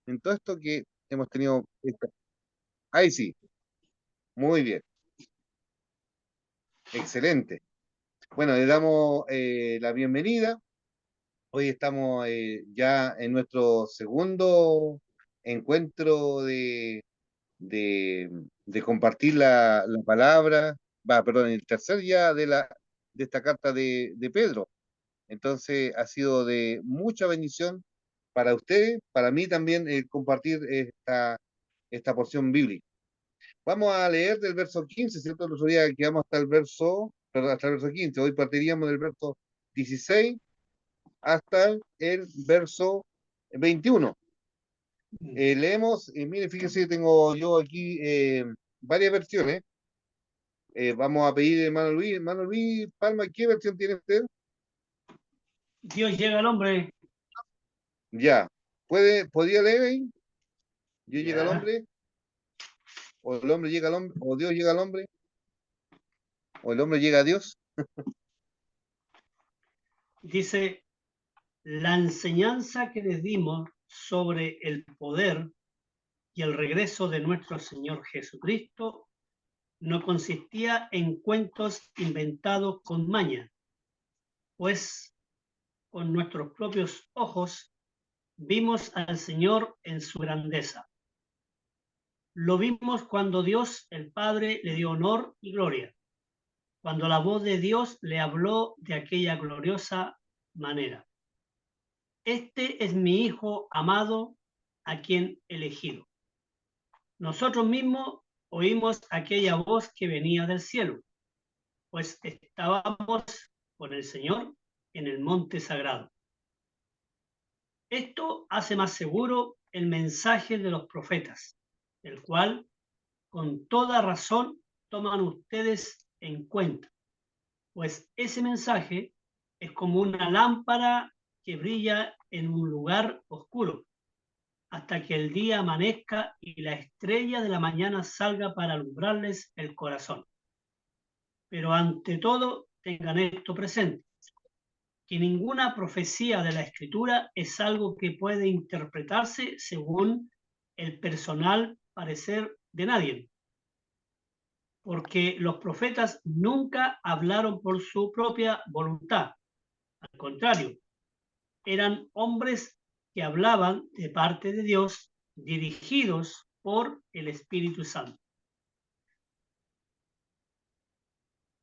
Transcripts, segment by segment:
en todo esto que hemos tenido. Ahí sí, muy bien, excelente. Bueno, le damos la bienvenida. Hoy estamos ya en nuestro segundo encuentro de, de compartir la palabra, perdón, el tercer ya de esta carta de Pedro. Entonces ha sido de mucha bendición para ustedes, para mí también compartir esta porción bíblica. Vamos a leer del verso 15, ¿cierto? El otro día quedamos hasta el verso, perdón, hasta el verso 15. Hoy partiríamos del verso 16 hasta el verso 21. Leemos, mire, fíjese que tengo yo aquí varias versiones. Vamos a pedir, hermano Luis Palma, ¿qué versión tiene usted? Dios llega al hombre. Ya, ¿podría leer ahí? Dios llega al hombre, o el hombre llega al hombre, o Dios llega al hombre, o el hombre llega a Dios. Dice, la enseñanza que les dimos sobre el poder y el regreso de nuestro Señor Jesucristo no consistía en cuentos inventados con maña, pues con nuestros propios ojos vimos al Señor en su grandeza. Lo vimos cuando Dios el Padre le dio honor y gloria, cuando la voz de Dios le habló de aquella gloriosa manera. Este es mi Hijo amado, a quien he elegido. Nosotros mismos oímos aquella voz que venía del cielo, pues estábamos con el Señor en el monte sagrado. Esto hace más seguro el mensaje de los profetas, el cual con toda razón toman ustedes en cuenta, pues ese mensaje es como una lámpara que brilla en un lugar oscuro hasta que el día amanezca y la estrella de la mañana salga para alumbrarles el corazón. Pero ante todo, tengan esto presente, que ninguna profecía de la Escritura es algo que puede interpretarse según el personal parecer de nadie, porque los profetas nunca hablaron por su propia voluntad. Al contrario, eran hombres que hablaban de parte de Dios, dirigidos por el Espíritu Santo.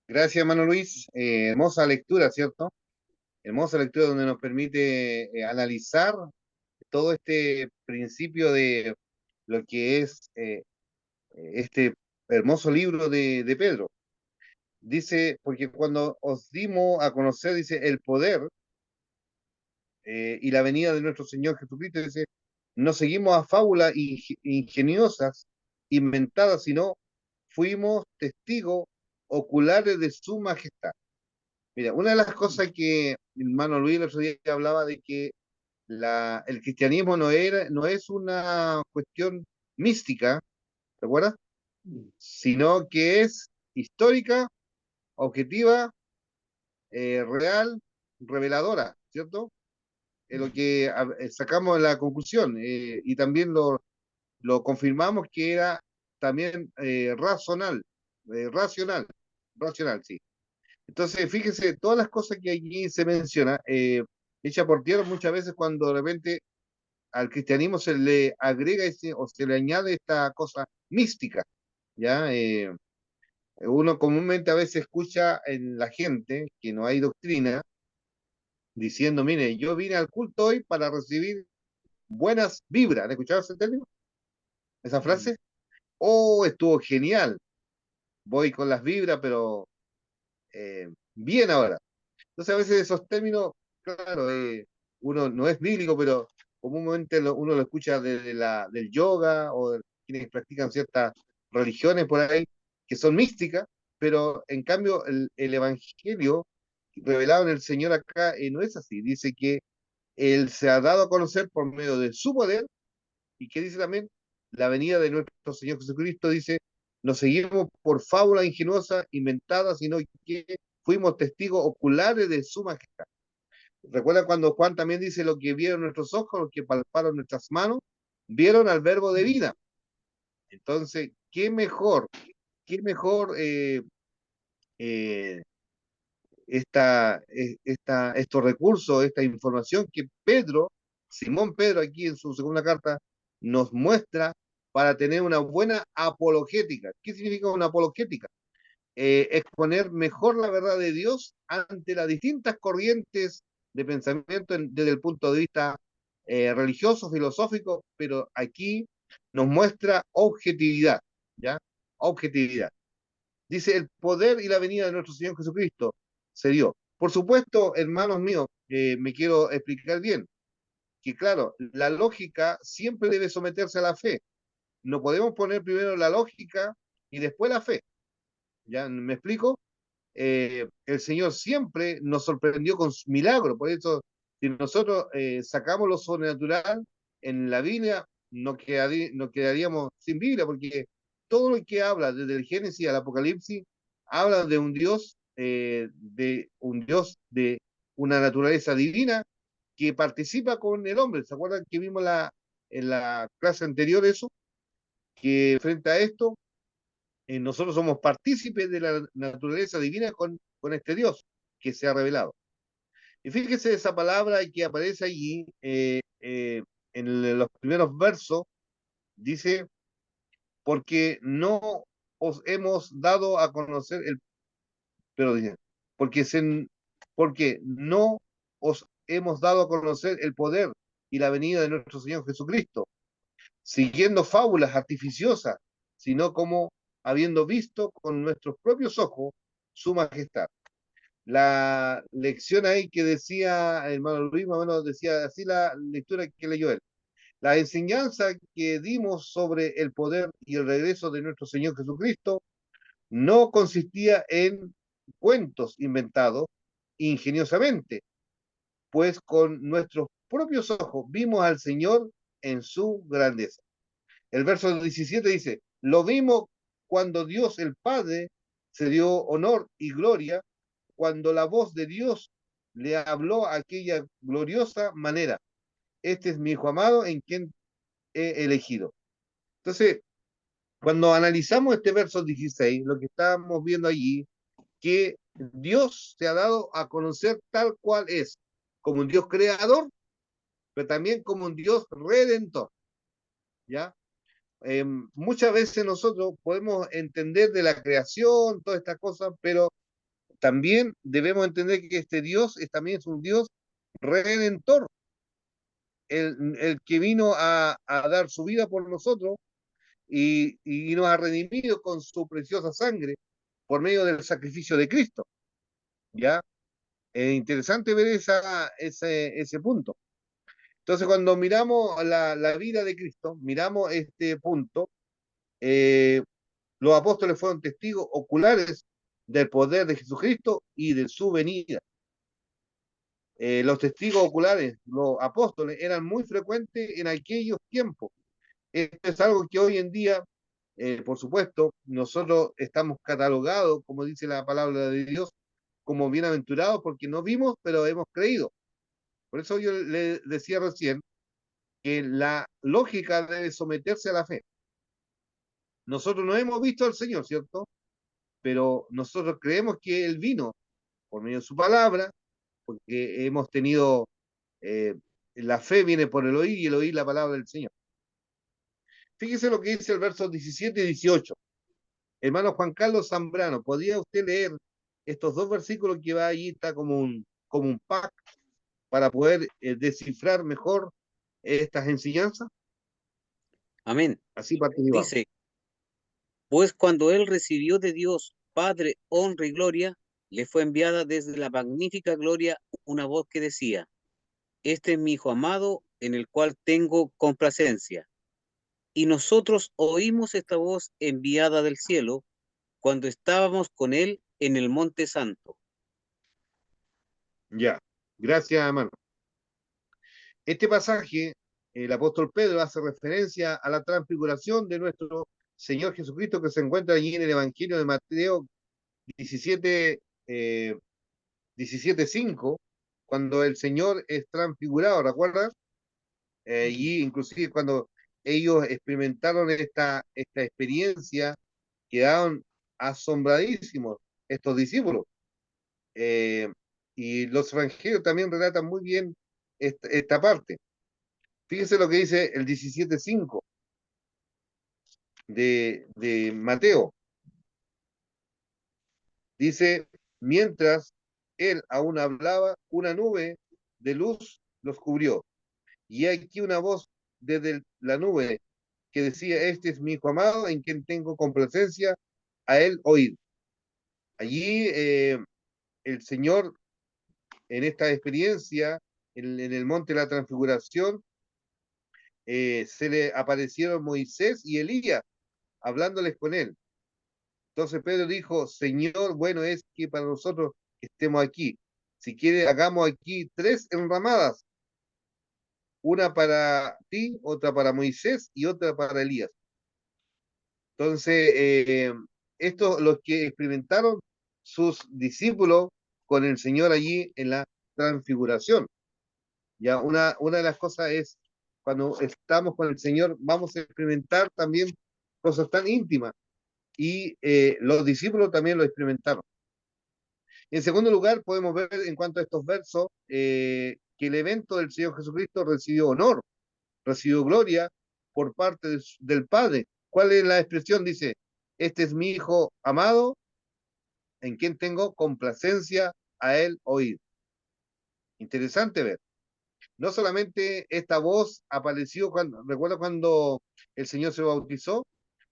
Gracias, hermano Luis. Hermosa lectura, ¿cierto? Hermosa lectura donde nos permite analizar todo este principio de lo que es este hermoso libro de Pedro. Dice, porque cuando os dimos a conocer, dice, el poder y la venida de nuestro Señor Jesucristo, dice, no seguimos a fábulas ingeniosas, inventadas, sino fuimos testigos oculares de su majestad. Mira, una de las cosas que mi hermano Luis el otro día hablaba de que el cristianismo no es una cuestión mística, ¿recuerdas? Sino que es histórica, objetiva, real, reveladora, ¿cierto? Es lo que sacamos la conclusión y también lo confirmamos que era también racional, racional, sí. Entonces, fíjese, todas las cosas que allí se menciona, hecha por tierra muchas veces cuando de repente al cristianismo se le agrega o se le añade esta cosa mística, ¿ya? Uno comúnmente a veces escucha en la gente que no hay doctrina diciendo, mire, yo vine al culto hoy para recibir buenas vibras. ¿Han escuchado ese término? ¿Esa frase? Oh, estuvo genial. Voy con las vibras, pero bien ahora. Entonces a veces esos términos, claro, uno no es bíblico, pero comúnmente uno lo escucha desde del yoga o de quienes practican ciertas religiones por ahí que son místicas, pero en cambio el evangelio revelado en el Señor acá no es así. Dice que Él se ha dado a conocer por medio de su poder y que dice también la venida de nuestro Señor Jesucristo, dice, nos seguimos por fábula ingenuosa, inventada, sino que fuimos testigos oculares de su majestad. Recuerda cuando Juan también dice lo que vieron nuestros ojos, lo que palparon nuestras manos, vieron al verbo de vida. Entonces, qué mejor eh, estos recursos, esta información que Pedro, Simón Pedro, aquí en su segunda carta, nos muestra para tener una buena apologética. ¿Qué significa una apologética? Exponer mejor la verdad de Dios ante las distintas corrientes de pensamiento desde el punto de vista religioso, filosófico, pero aquí nos muestra objetividad, ¿ya? Objetividad. Dice, el poder y la venida de nuestro Señor Jesucristo se dio. Por supuesto, hermanos míos, me quiero explicar bien, que claro, la lógica siempre debe someterse a la fe. No podemos poner primero la lógica y después la fe. ¿Ya me explico? El Señor siempre nos sorprendió con su milagro. Por eso, si nosotros sacamos lo sobrenatural en la Biblia, no quedaríamos sin Biblia, porque todo lo que habla, desde el Génesis al Apocalipsis, habla de un Dios de una naturaleza divina que participa con el hombre. ¿Se acuerdan que vimos en la clase anterior eso? Que frente a esto, nosotros somos partícipes de la naturaleza divina con este Dios que se ha revelado. Y fíjese esa palabra que aparece allí en los primeros versos, dice, porque no os hemos dado a conocer pero dice, porque, porque no os hemos dado a conocer el poder y la venida de nuestro Señor Jesucristo, siguiendo fábulas artificiosas, sino como habiendo visto con nuestros propios ojos su majestad. La lección ahí que decía el hermano Luis, más o menos decía así la lectura que leyó él. La enseñanza que dimos sobre el poder y el regreso de nuestro Señor Jesucristo no consistía en cuentos inventados ingeniosamente, pues con nuestros propios ojos vimos al Señor en su grandeza. El verso 17 dice, lo vimos cuando Dios el Padre se dio honor y gloria, cuando la voz de Dios le habló aquella gloriosa manera. Este es mi hijo amado en quien he elegido. Entonces, cuando analizamos este verso 16, lo que estamos viendo allí, que Dios se ha dado a conocer tal cual es, como un Dios creador, pero también como un Dios redentor, ¿ya? Muchas veces nosotros podemos entender de la creación, todas estas cosas, pero también debemos entender que este Dios también es un Dios redentor, el que vino a dar su vida por nosotros y nos ha redimido con su preciosa sangre por medio del sacrificio de Cristo. ¿Ya? Es interesante ver ese punto. Entonces, cuando miramos la vida de Cristo, miramos este punto, eh, los apóstoles fueron testigos oculares del poder de Jesucristo y de su venida. Los testigos oculares, los apóstoles, eran muy frecuentes en aquellos tiempos. Esto es algo que hoy en día, por supuesto, nosotros estamos catalogados, como dice la palabra de Dios, como bienaventurados porque no vimos, pero hemos creído. Por eso yo le decía recién que la lógica debe someterse a la fe. Nosotros no hemos visto al Señor, ¿cierto? Pero nosotros creemos que Él vino por medio de su palabra, porque hemos tenido, eh, la fe viene por el oír y el oír la palabra del Señor. Fíjese lo que dice el verso 17 y 18. Hermano Juan Carlos Zambrano, ¿podría usted leer estos dos versículos que va allí, está como un pack para poder descifrar mejor estas enseñanzas? Amén. Así participamos. Dice, pues cuando él recibió de Dios Padre honra y gloria, le fue enviada desde la magnífica gloria una voz que decía, este es mi Hijo amado en el cual tengo complacencia. Y nosotros oímos esta voz enviada del cielo cuando estábamos con él en el Monte Santo. Ya, gracias, hermano. Este pasaje, el apóstol Pedro hace referencia a la transfiguración de nuestro Señor Jesucristo que se encuentra allí en el Evangelio de Mateo 17, 17:5, cuando el Señor es transfigurado, ¿recuerdas? Y inclusive cuando ellos experimentaron esta experiencia, quedaron asombradísimos estos discípulos. Eh, y los evangelios también relatan muy bien esta parte. Fíjese lo que dice el 17:5 de Mateo. Dice, mientras él aún hablaba, una nube de luz los cubrió. Y aquí una voz desde la nube que decía, este es mi hijo amado, en quien tengo complacencia, a él oíd. Allí el Señor, en esta experiencia, en el monte de la transfiguración, se le aparecieron Moisés y Elías, hablándoles con él. Entonces Pedro dijo, Señor, bueno es que para nosotros estemos aquí. Si quiere, hagamos aquí 3 enramadas, una para ti, otra para Moisés y otra para Elías. Entonces, esto los que experimentaron sus discípulos con el Señor allí en la transfiguración. Ya una de las cosas es, cuando estamos con el Señor, vamos a experimentar también cosas tan íntimas. Y los discípulos también lo experimentaron. En segundo lugar, podemos ver en cuanto a estos versos que el evento del Señor Jesucristo recibió honor, recibió gloria por parte del Padre. ¿Cuál es la expresión? Dice, este es mi Hijo amado, en quien tengo complacencia a él oír. Interesante ver. No solamente esta voz apareció recuerdo cuando el Señor se bautizó,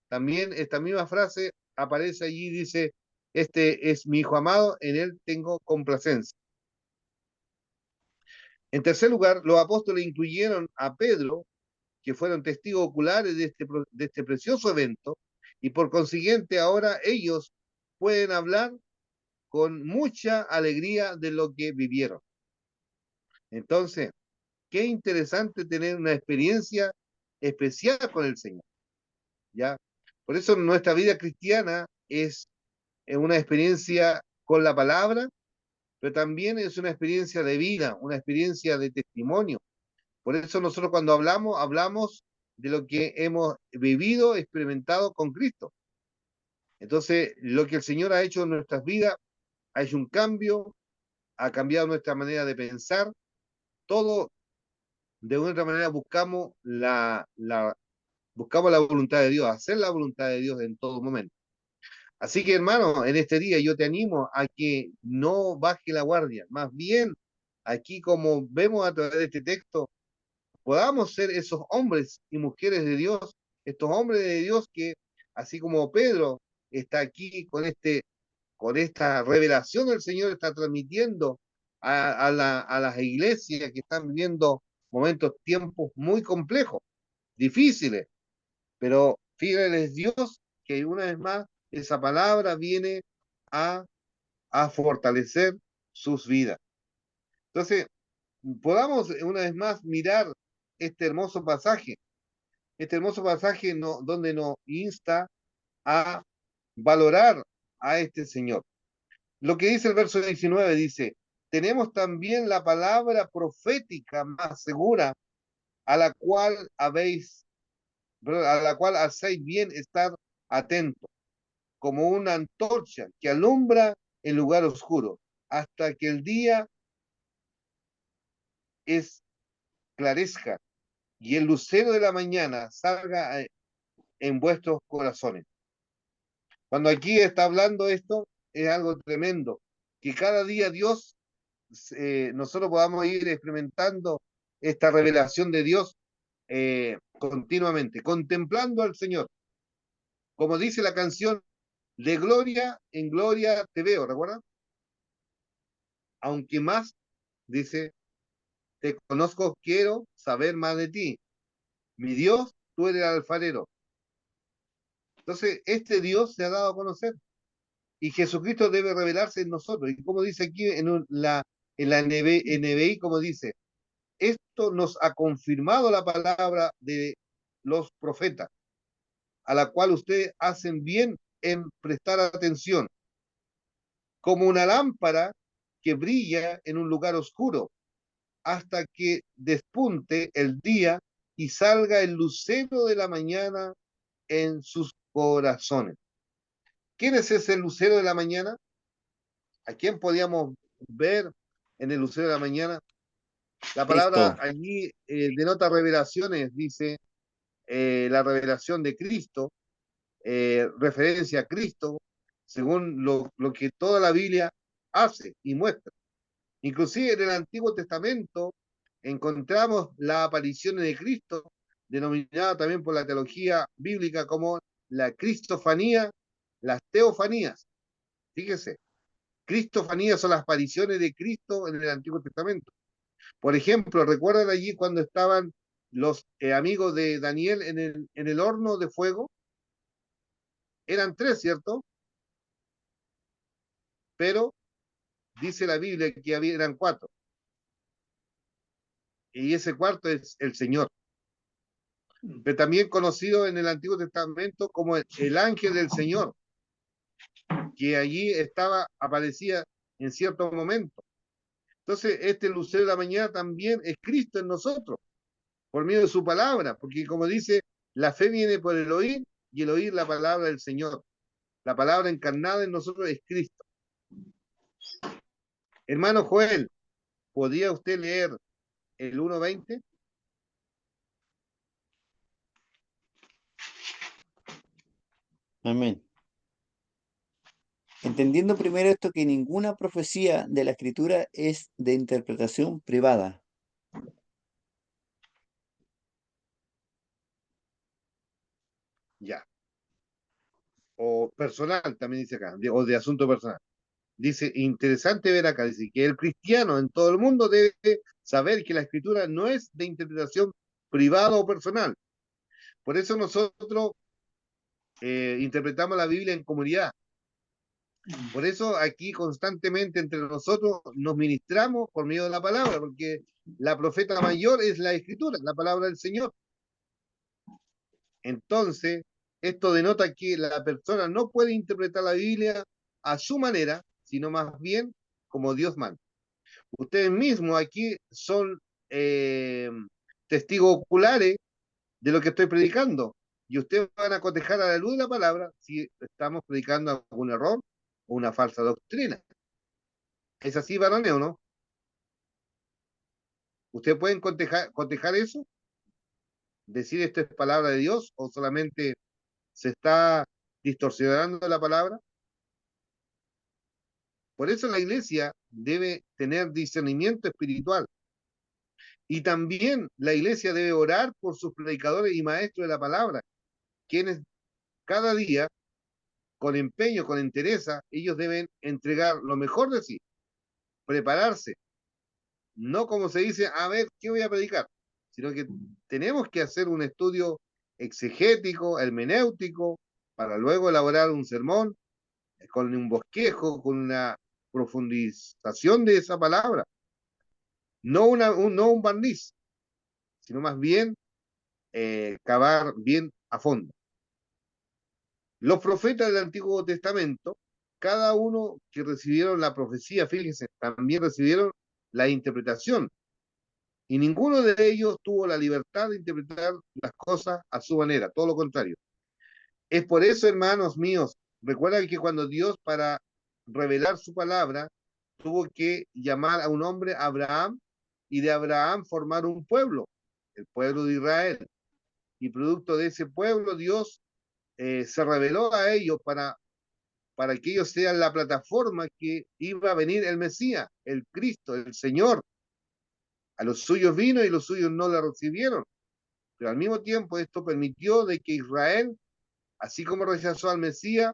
también esta misma frase aparece allí y dice, este es mi Hijo amado, en él tengo complacencia. En tercer lugar, los apóstoles incluyeron a Pedro, que fueron testigos oculares de este precioso evento, y por consiguiente ahora ellos pueden hablar con mucha alegría de lo que vivieron. Entonces, qué interesante tener una experiencia especial con el Señor, ¿ya? Por eso nuestra vida cristiana es una experiencia con la palabra, pero también es una experiencia de vida, una experiencia de testimonio. Por eso nosotros cuando hablamos de lo que hemos vivido, experimentado con Cristo. Entonces, lo que el Señor ha hecho en nuestras vidas, ha hecho un cambio, ha cambiado nuestra manera de pensar, todo de una otra manera buscamos la voluntad de Dios, hacer la voluntad de Dios en todo momento. Así que hermano, en este día yo te animo a que no baje la guardia, más bien aquí como vemos a través de este texto, podamos ser esos hombres y mujeres de Dios, estos hombres de Dios que, así como Pedro está aquí con esta revelación del Señor, está transmitiendo a las iglesias que están viviendo tiempos muy complejos, difíciles, pero fíjense Dios que una vez más esa palabra viene a, a fortalecer sus vidas. Entonces, podamos una vez más mirar este hermoso pasaje donde nos insta a valorar a este Señor. Lo que dice el verso 19 dice, tenemos también la palabra profética más segura a la cual hacéis bien estar atentos, como una antorcha que alumbra el lugar oscuro, hasta que el día esclarezca y el lucero de la mañana salga en vuestros corazones. Cuando aquí está hablando esto, es algo tremendo, que cada día Dios, nosotros podamos ir experimentando esta revelación de Dios continuamente, contemplando al Señor. Como dice la canción, de gloria en gloria te veo, ¿recuerdan? Aunque más, dice, te conozco, quiero saber más de ti. Mi Dios, tú eres el alfarero. Entonces, este Dios se ha dado a conocer y Jesucristo debe revelarse en nosotros. Y como dice aquí en la NBI, como dice, esto nos ha confirmado la palabra de los profetas, a la cual ustedes hacen bien en prestar atención, como una lámpara que brilla en un lugar oscuro, hasta que despunte el día y salga el lucero de la mañana en sus corazones. ¿Quién es ese lucero de la mañana? ¿A quién podíamos ver en el lucero de la mañana? La palabra Cristo. allí denota revelaciones, dice la revelación de Cristo, referencia a Cristo, según lo que toda la Biblia hace y muestra. Inclusive en el Antiguo Testamento encontramos las apariciones de Cristo, denominada también por la teología bíblica como la cristofanía, las teofanías. Fíjese, cristofanías son las apariciones de Cristo en el Antiguo Testamento. Por ejemplo, ¿recuerdan allí cuando estaban los amigos de Daniel en el horno de fuego? Eran tres, ¿cierto? Pero dice la Biblia que eran cuatro. Y ese cuarto es el Señor. Pero también conocido en el Antiguo Testamento como el ángel del Señor, que allí aparecía en cierto momento. Entonces, este lucero de la mañana también es Cristo en nosotros, por medio de su palabra, porque como dice, la fe viene por el oír y el oír la palabra del Señor. La palabra encarnada en nosotros es Cristo. Hermano Joel, ¿podría usted leer el 1:20? Amén. Entendiendo primero esto, que ninguna profecía de la Escritura es de interpretación privada. Ya. O personal, también dice acá, o de asunto personal. Dice, interesante ver acá, dice que el cristiano en todo el mundo debe saber que la escritura no es de interpretación privada o personal. Por eso nosotros interpretamos la Biblia en comunidad. Por eso aquí constantemente entre nosotros nos ministramos por medio de la palabra, porque la profeta mayor es la escritura, la palabra del Señor. Entonces, esto denota que la persona no puede interpretar la Biblia a su manera, sino más bien como Dios manda. Ustedes mismos aquí son testigos oculares de lo que estoy predicando. Y ustedes van a cotejar a la luz de la palabra si estamos predicando algún error o una falsa doctrina. ¿Es así, varones, o no? ¿Ustedes pueden cotejar eso? ¿Decir esto es palabra de Dios o solamente se está distorsionando la palabra? Por eso la iglesia debe tener discernimiento espiritual. Y también la iglesia debe orar por sus predicadores y maestros de la palabra, quienes cada día, con empeño, con entereza, ellos deben entregar lo mejor de sí, prepararse, no como se dice, a ver, ¿qué voy a predicar? Sino que tenemos que hacer un estudio exegético, hermenéutico, para luego elaborar un sermón con un bosquejo, con una profundización de esa palabra. No, no un barniz, sino más bien cavar bien a fondo. Los profetas del Antiguo Testamento, cada uno que recibieron la profecía, fíjense, también recibieron la interpretación. Y ninguno de ellos tuvo la libertad de interpretar las cosas a su manera, todo lo contrario. Es por eso, hermanos míos, recuerden que cuando Dios, para revelar su palabra, tuvo que llamar a un hombre, Abraham, y de Abraham formar un pueblo, el pueblo de Israel. Y producto de ese pueblo, Dios se reveló a ellos para que ellos sean la plataforma que iba a venir el Mesías, el Cristo, el Señor. A los suyos vino y los suyos no le recibieron. Pero al mismo tiempo esto permitió de que Israel, así como rechazó al Mesías,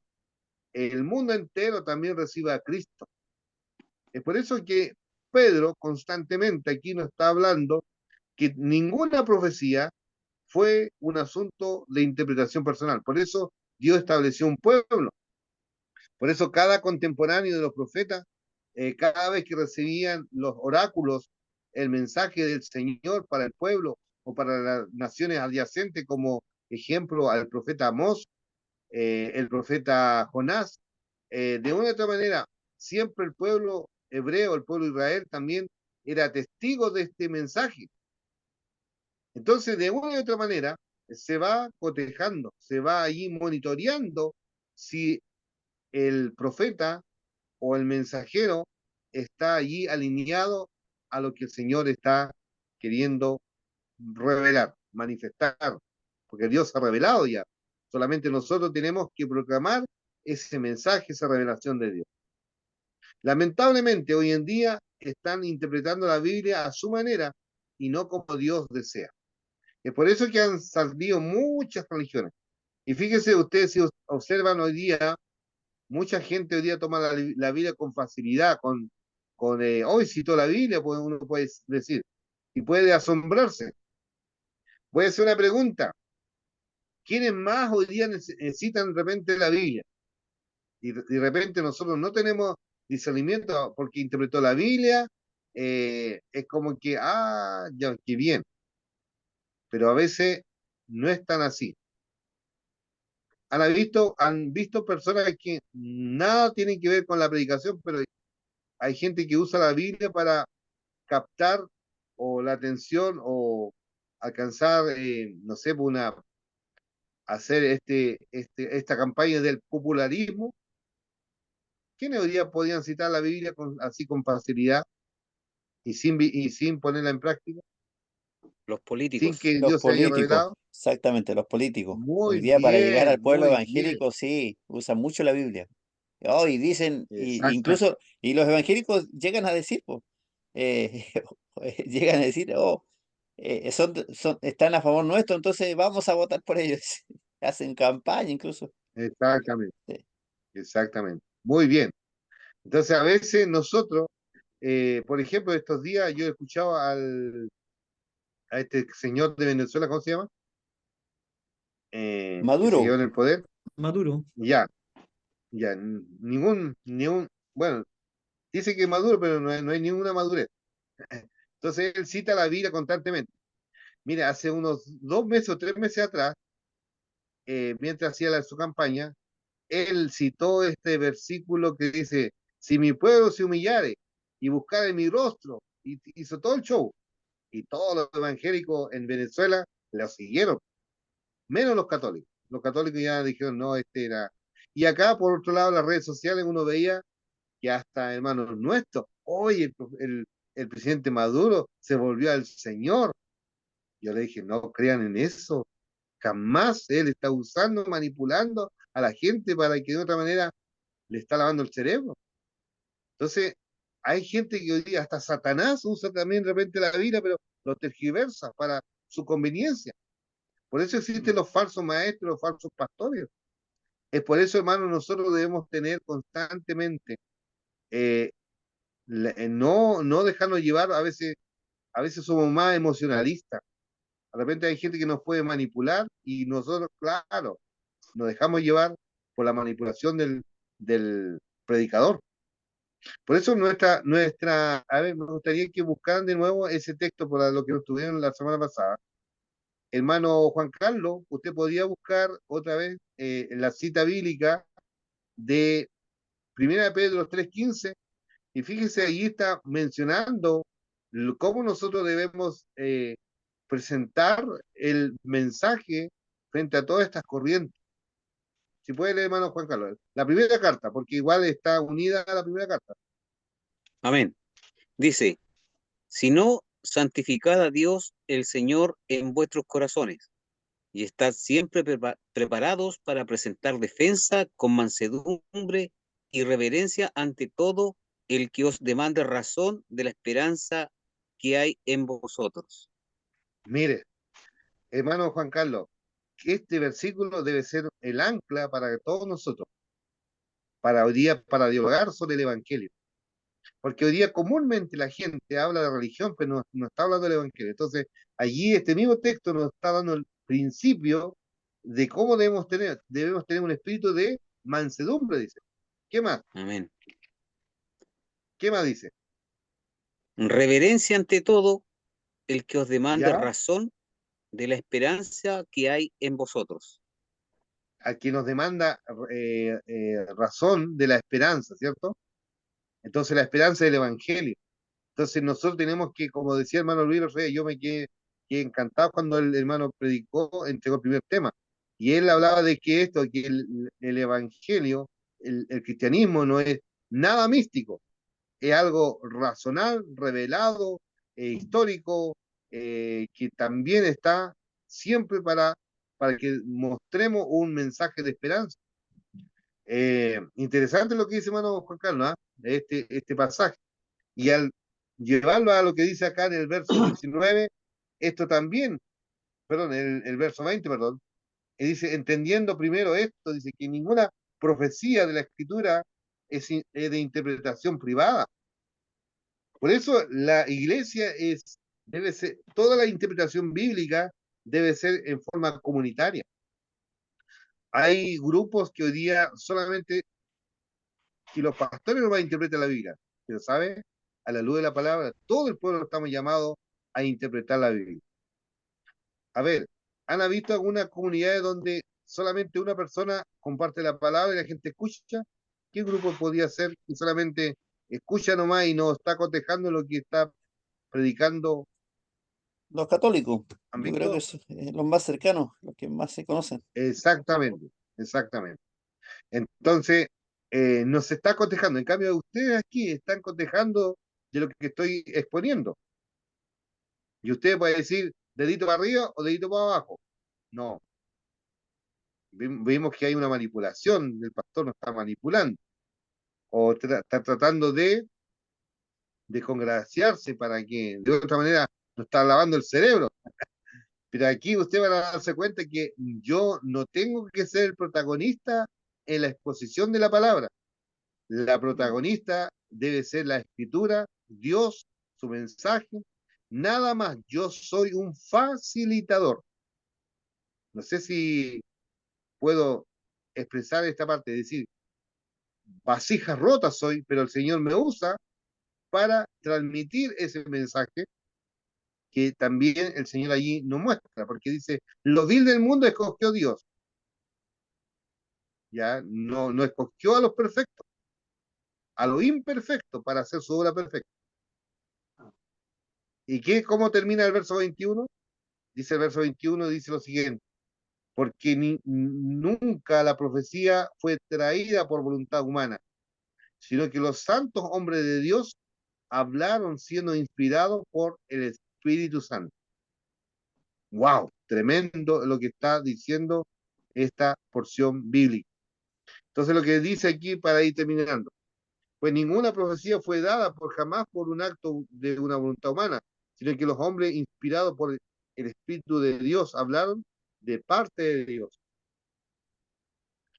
el mundo entero también reciba a Cristo. Es por eso que Pedro constantemente aquí nos está hablando que ninguna profecía fue un asunto de interpretación personal. Por eso Dios estableció un pueblo. Por eso cada contemporáneo de los profetas, cada vez que recibían los oráculos, el mensaje del Señor para el pueblo o para las naciones adyacentes, como ejemplo al profeta Amós, el profeta Jonás, de una u otra manera, siempre el pueblo hebreo, el pueblo de Israel, también era testigo de este mensaje. Entonces, de una u otra manera, se va cotejando, se va allí monitoreando si el profeta o el mensajero está allí alineado a lo que el Señor está queriendo revelar, manifestar, porque Dios ha revelado ya. Solamente nosotros tenemos que proclamar ese mensaje, esa revelación de Dios. Lamentablemente, hoy en día están interpretando la Biblia a su manera y no como Dios desea. Es por eso que han salido muchas religiones. Y fíjese ustedes, si observan hoy día, mucha gente hoy día toma la Biblia con facilidad, hoy citó la Biblia, pues uno puede decir, y puede asombrarse. Voy a hacer una pregunta. ¿Quiénes más hoy día necesitan de repente la Biblia? Y de repente nosotros no tenemos discernimiento porque interpretó la Biblia, es como que, ya, qué bien, pero a veces no es tan así. Han visto personas que nada tienen que ver con la predicación, pero hay gente que usa la Biblia para captar o la atención o alcanzar, no sé, hacer esta campaña del popularismo. ¿Quiénes hoy día podían citar la Biblia así con facilidad y sin ponerla en práctica? Los Sin políticos. que Los Dios se haya políticos, revelado. exactamente, los políticos. Muy Hoy día para llegar al bien, pueblo muy bien. evangélico, sí, usan mucho la Biblia. Oh, y dicen, y Exacta, incluso, y los evangélicos llegan a decir, pues, eh, llegan a decir, oh, están a favor nuestro, entonces vamos a votar por ellos. Hacen campaña incluso. exactamente, Sí. exactamente. Muy bien. Entonces, a veces nosotros, por ejemplo, estos días yo he escuchado a este señor de Venezuela, ¿cómo se llama? Que se quedó Maduro, en el poder. Maduro. Ya, ya, bueno, dice que es maduro, pero no hay ninguna madurez. Entonces, él cita la Biblia constantemente. Mira, hace unos 2 meses o 3 meses atrás, mientras hacía su campaña, él citó este versículo que dice, si mi pueblo se humillare y buscare mi rostro, y hizo todo el show, y todos los evangélicos en Venezuela lo siguieron, menos los católicos. Los católicos ya dijeron, no, este era... Y acá, por otro lado, las redes sociales uno veía que hasta hermanos nuestros, hoy el presidente Maduro se volvió al Señor. Yo le dije, no crean en eso, jamás él está usando, manipulando a la gente para que de otra manera le está lavando el cerebro. Entonces, hay gente que hoy día hasta Satanás usa también de repente la Biblia, pero lo tergiversa para su conveniencia. Por eso existen los falsos maestros, los falsos pastores. Es por eso, hermano, nosotros debemos tener constantemente, eh, no dejarnos llevar, a veces somos más emocionalistas. De repente hay gente que nos puede manipular y nosotros, claro, nos dejamos llevar por la manipulación del predicador. Por eso a ver, me gustaría que buscaran de nuevo ese texto por lo que nos tuvieron la semana pasada. Hermano Juan Carlos, usted podría buscar otra vez la cita bíblica de 1 Pedro 3:15, y fíjese, ahí está mencionando cómo nosotros debemos presentar el mensaje frente a todas estas corrientes. Si puede leer, hermano Juan Carlos, la primera carta, porque igual está unida a la primera carta. Amén. Dice, sino santificad a Dios el Señor en vuestros corazones y estad siempre preparados para presentar defensa con mansedumbre y reverencia ante todo el que os demande razón de la esperanza que hay en vosotros. Mire, hermano Juan Carlos, este versículo debe ser el ancla para todos nosotros, para hoy día, para dialogar sobre el Evangelio. Porque hoy día comúnmente la gente habla de religión, pero no está hablando del Evangelio. Entonces, allí este mismo texto nos está dando el principio de cómo debemos tener un espíritu de mansedumbre, dice. ¿Qué más? Amén. ¿Qué más dice? Reverencia ante todo el que os demande Ya, razón de la esperanza que hay en vosotros. a quien nos demanda razón de la esperanza, ¿cierto? Entonces la esperanza del Evangelio. Entonces nosotros tenemos que, como decía el hermano Luis Reyes, yo quedé encantado cuando el hermano predicó, entregó el primer tema. Y él hablaba de que que el Evangelio, el cristianismo no es nada místico, es algo razonal, revelado, histórico, que también está siempre para que mostremos un mensaje de esperanza. Interesante lo que dice hermano Juan Carlos, ¿ah? Este pasaje. Y al llevarlo a lo que dice acá en el verso 19, esto también, perdón, el verso 20, perdón, y dice, entendiendo primero esto, dice que ninguna profecía de la escritura es de interpretación privada. Por eso la iglesia debe ser, toda la interpretación bíblica debe ser en forma comunitaria. Hay grupos que hoy día solamente, que los pastores no van a interpretar la Biblia, pero ¿sabe? A la luz de la palabra, todo el pueblo estamos llamados a interpretar la Biblia. A ver, ¿han visto algunas comunidades donde solamente una persona comparte la palabra y la gente escucha? ¿Qué grupo podría ser que solamente escucha nomás y no está cotejando lo que está predicando? Los católicos, ¿Han yo creo que visto? es los más cercanos, los que más se conocen. Exactamente, exactamente. Entonces, no se está cotejando. En cambio, ustedes aquí están cotejando de lo que estoy exponiendo. Y usted puede decir dedito para arriba o dedito para abajo. No, vimos que hay una manipulación, el pastor no está manipulando, o está tratando de congraciarse para que de otra manera no está lavando el cerebro. Pero aquí usted va a darse cuenta que yo no tengo que ser el protagonista en la exposición de la palabra. La protagonista debe ser la escritura, Dios, su mensaje, nada más. Yo soy un facilitador. No sé si puedo expresar esta parte, decir, vasijas rotas soy, pero el Señor me usa para transmitir ese mensaje que también el Señor allí nos muestra, porque dice, lo vil del mundo escogió Dios, ya no escogió a los perfectos, a lo imperfecto para hacer su obra perfecta. ¿Y cómo termina el verso 21? Dice el verso 21, dice lo siguiente, porque nunca la profecía fue traída por voluntad humana, sino que los santos hombres de Dios hablaron siendo inspirados por el Espíritu Santo. ¡Wow! Tremendo lo que está diciendo esta porción bíblica. Entonces lo que dice aquí para ir terminando, pues ninguna profecía fue dada jamás por un acto de una voluntad humana, sino que los hombres inspirados por el Espíritu de Dios hablaron de parte de Dios.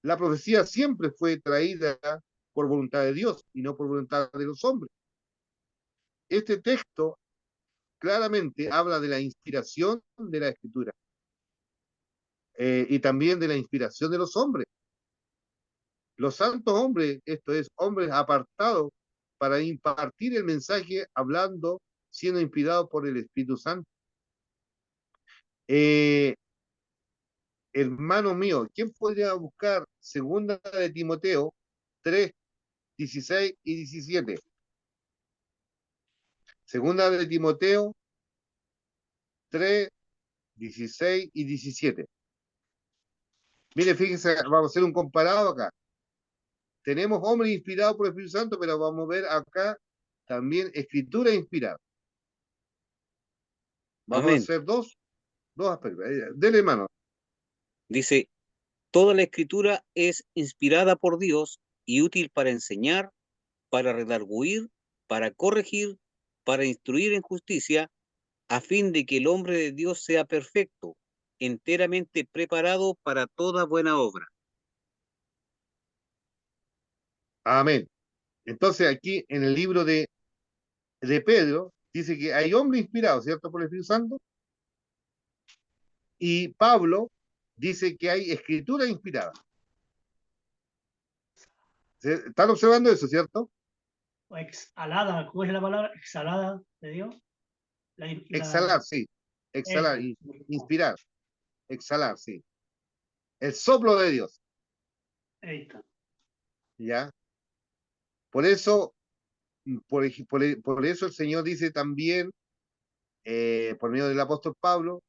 La profecía siempre fue traída por voluntad de Dios y no por voluntad de los hombres. Este texto claramente habla de la inspiración de la Escritura y también de la inspiración de los hombres. Los santos hombres, esto es, hombres apartados para impartir el mensaje hablando, siendo inspirados por el Espíritu Santo. Hermano mío, ¿quién podría buscar segunda de Timoteo 3, 16 y 17? Segunda de Timoteo 3, 16 y 17. Mire, fíjense, vamos a hacer un comparado acá. Tenemos hombres inspirados por el Espíritu Santo, pero vamos a ver acá también escritura inspirada. Vamos a Amén. hacer dos aspectos. Dele, hermano. Dice, toda la escritura es inspirada por Dios y útil para enseñar, para redarguir, para corregir, para instruir en justicia, a fin de que el hombre de Dios sea perfecto, enteramente preparado para toda buena obra. Amén. Entonces aquí en el libro de Pedro dice que hay hombres inspirados, ¿cierto? Por el Espíritu Santo. Y Pablo dice que hay escritura inspirada. ¿Están observando eso, cierto? O exhalada, ¿cómo es la palabra? Exhalada de Dios. Exhalar, sí. Exhalar, Eso. inspirar. Exhalar, sí. El soplo de Dios. Ahí está. ¿Ya? Por eso por eso el Señor dice también, por medio del apóstol Pablo,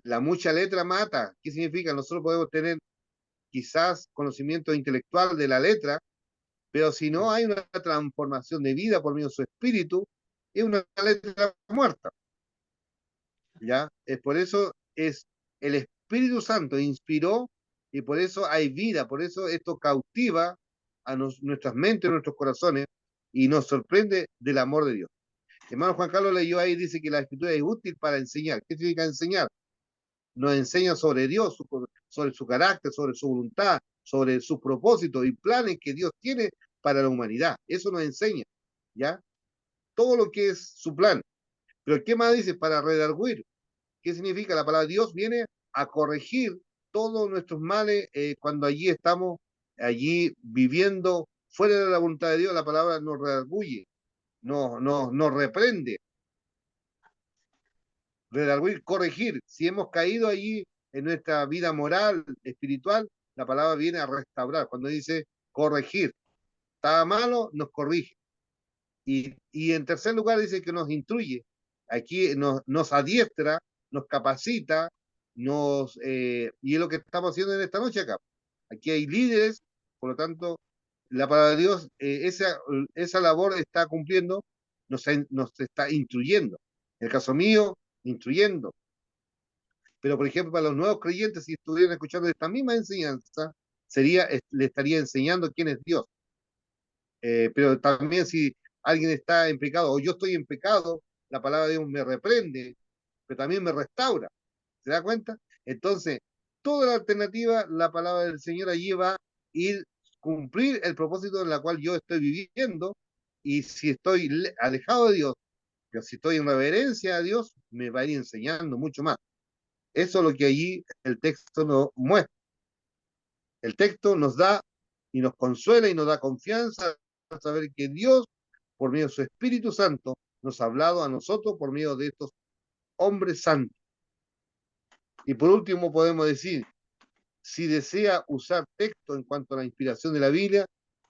la mucha letra mata. ¿Qué significa? Nosotros podemos tener quizás conocimiento intelectual de la letra, pero si no hay una transformación de vida por medio de su espíritu, es una letra muerta. ¿Ya? Es por eso es el Espíritu Santo inspiró y por eso hay vida, por eso esto cautiva a nuestras mentes, nuestros corazones y nos sorprende del amor de Dios. Hermano Juan Carlos leyó ahí, dice que la escritura es útil para enseñar. ¿Qué significa enseñar? Nos enseña sobre Dios, sobre su carácter, sobre su voluntad, sobre sus propósitos y planes que Dios tiene para la humanidad. Eso nos enseña, ¿ya? Todo lo que es su plan. Pero ¿qué más dice? Para redarguir. ¿Qué significa? La palabra Dios viene a corregir todos nuestros males cuando allí estamos, allí viviendo fuera de la voluntad de Dios. La palabra nos redarguye, nos reprende. Redarguir, corregir. Si hemos caído allí en nuestra vida moral, espiritual, la palabra viene a restaurar. Cuando dice corregir, estaba malo, nos corrige. Y en tercer lugar dice que nos instruye. Aquí nos adiestra, nos capacita, y es lo que estamos haciendo en esta noche acá. Aquí hay líderes, por lo tanto, la palabra de Dios, esa labor está cumpliendo, nos está instruyendo. En el caso mío, instruyendo. Pero, por ejemplo, para los nuevos creyentes, si estuvieran escuchando esta misma enseñanza, le estaría enseñando quién es Dios. Pero también si alguien está en pecado o yo estoy en pecado, la palabra de Dios me reprende, pero también me restaura. ¿Se da cuenta? Entonces, toda la alternativa, la palabra del Señor allí va a ir cumplir el propósito en el cual yo estoy viviendo y si estoy alejado de Dios, pero si estoy en reverencia a Dios, me va a ir enseñando mucho más. Eso es lo que allí el texto nos muestra. El texto nos da y nos consuela y nos da confianza a saber que Dios, por medio de su Espíritu Santo, nos ha hablado a nosotros por medio de estos hombres santos. Y por último podemos decir, si desea usar texto en cuanto a la inspiración de la Biblia,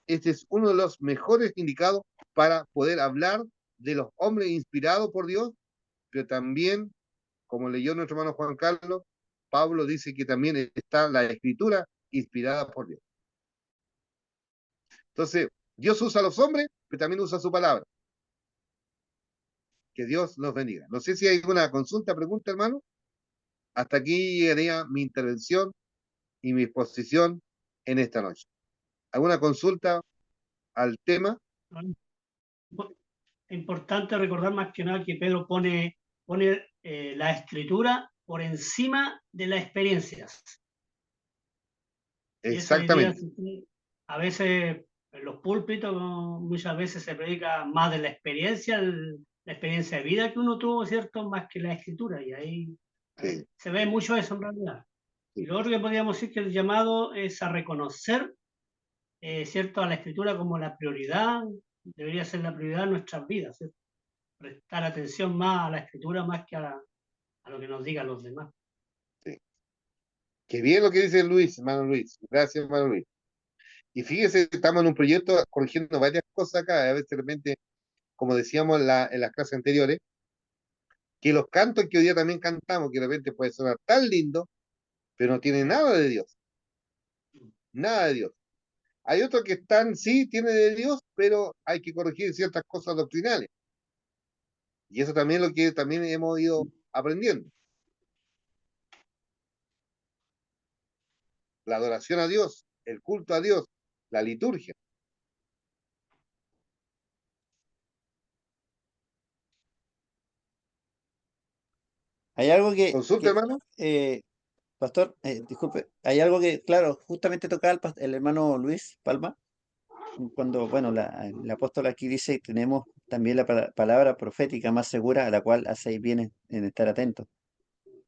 este es uno de los mejores indicados para poder hablar de los hombres inspirados por Dios, pero también, como leyó nuestro hermano Juan Carlos, Pablo dice que también está la escritura inspirada por Dios. Entonces, Dios usa a los hombres, pero también usa su palabra. Que Dios los bendiga. No sé si hay alguna consulta, pregunta, hermano. Hasta aquí llegaría mi intervención y mi exposición en esta noche. ¿Alguna consulta al tema? Importante recordar más que nada que Pedro pone la escritura por encima de las experiencias. Y esa idea, Exactamente. a veces en los púlpitos muchas veces se predica más de la experiencia de vida que uno tuvo, ¿cierto? Más que la escritura. Y ahí Sí, se ve mucho eso en realidad. Y sí. lo otro que podríamos decir que el llamado es a reconocer, ¿cierto? A la escritura como la prioridad, debería ser la prioridad de nuestras vidas, ¿cierto? Prestar atención más a la escritura más que a lo que nos digan los demás. Sí. Qué bien lo que dice Luis, hermano Luis. Gracias, hermano Luis. Y fíjese, estamos en un proyecto corrigiendo varias cosas acá. A veces, de repente, como decíamos en las clases anteriores, que los cantos que hoy día también cantamos, que de repente puede sonar tan lindo, pero no tiene nada de Dios. Nada de Dios. Hay otros que están, sí, tiene de Dios, pero hay que corregir ciertas cosas doctrinales. Y eso también es lo que también hemos ido aprendiendo. La adoración a Dios, el culto a Dios, la liturgia. Hay algo Consulta, hermano. pastor, disculpe, hay algo que, claro, justamente tocaba el hermano Luis Palma, cuando, bueno, el apóstol aquí dice que tenemos también la palabra profética más segura a la cual hacéis bien en estar atentos.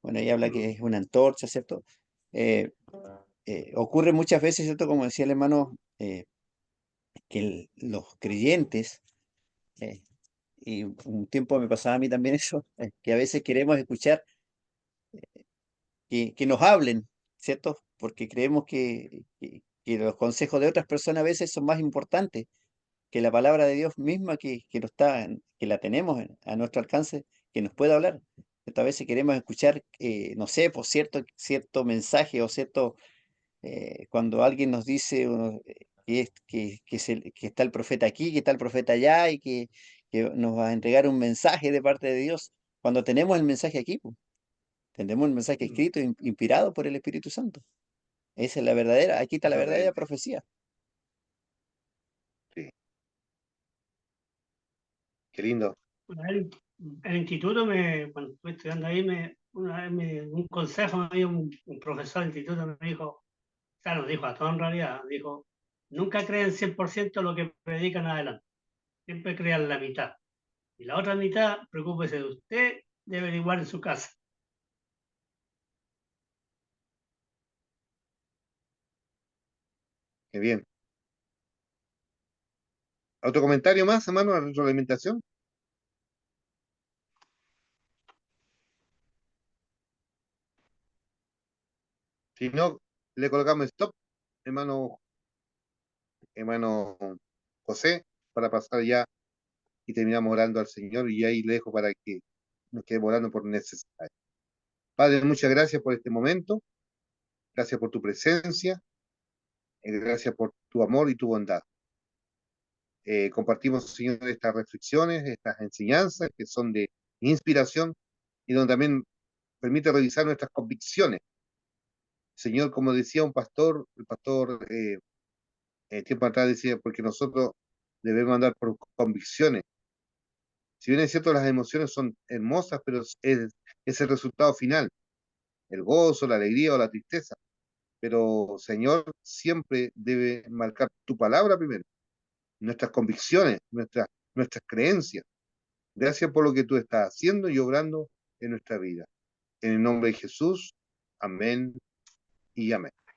Bueno, ahí habla que es una antorcha, ¿cierto? Eh, Ocurre muchas veces, ¿cierto? Como decía el hermano, que los creyentes, eh, y un tiempo me pasaba a mí también eso, que a veces queremos escuchar que nos hablen, ¿cierto? Porque creemos que los consejos de otras personas a veces son más importantes. que la palabra de Dios misma que no está, que la tenemos a nuestro alcance, que nos pueda hablar. Esta vez si queremos escuchar, no sé, por cierto mensaje o cierto, cuando alguien nos dice que está el profeta aquí, que está el profeta allá y que nos va a entregar un mensaje de parte de Dios, cuando tenemos el mensaje aquí, pues, tenemos el mensaje escrito, inspirado por el Espíritu Santo. Esa es la verdadera, aquí está la Amén. verdadera profecía. Sí, qué lindo. Bueno, el instituto, cuando estuve estudiando ahí, una vez un consejo me dio un profesor del instituto, me dijo, o sea, nos dijo a todos en realidad, dijo, nunca crean 100% lo que predican adelante, siempre crean la mitad. Y la otra mitad, preocúpese de usted, de averiguar en su casa. Qué bien. ¿Otro comentario más, hermano, a la retroalimentación? Si no, le colocamos stop, hermano, hermano José, para pasar ya y terminamos orando al Señor y ahí le dejo para que nos quedemos orando por necesidad. Padre, muchas gracias por este momento, gracias por tu presencia, gracias por tu amor y tu bondad. Compartimos, Señor, estas reflexiones, estas enseñanzas que son de inspiración y donde también permite revisar nuestras convicciones. Señor, como decía un pastor, el pastor tiempo atrás decía, porque nosotros debemos andar por convicciones. Si bien es cierto, las emociones son hermosas, pero es el resultado final, el gozo, la alegría o la tristeza. Pero, Señor, siempre debe marcar tu palabra primero, nuestras convicciones, nuestras creencias. Gracias por lo que tú estás haciendo y obrando en nuestra vida. En el nombre de Jesús, amén y amén.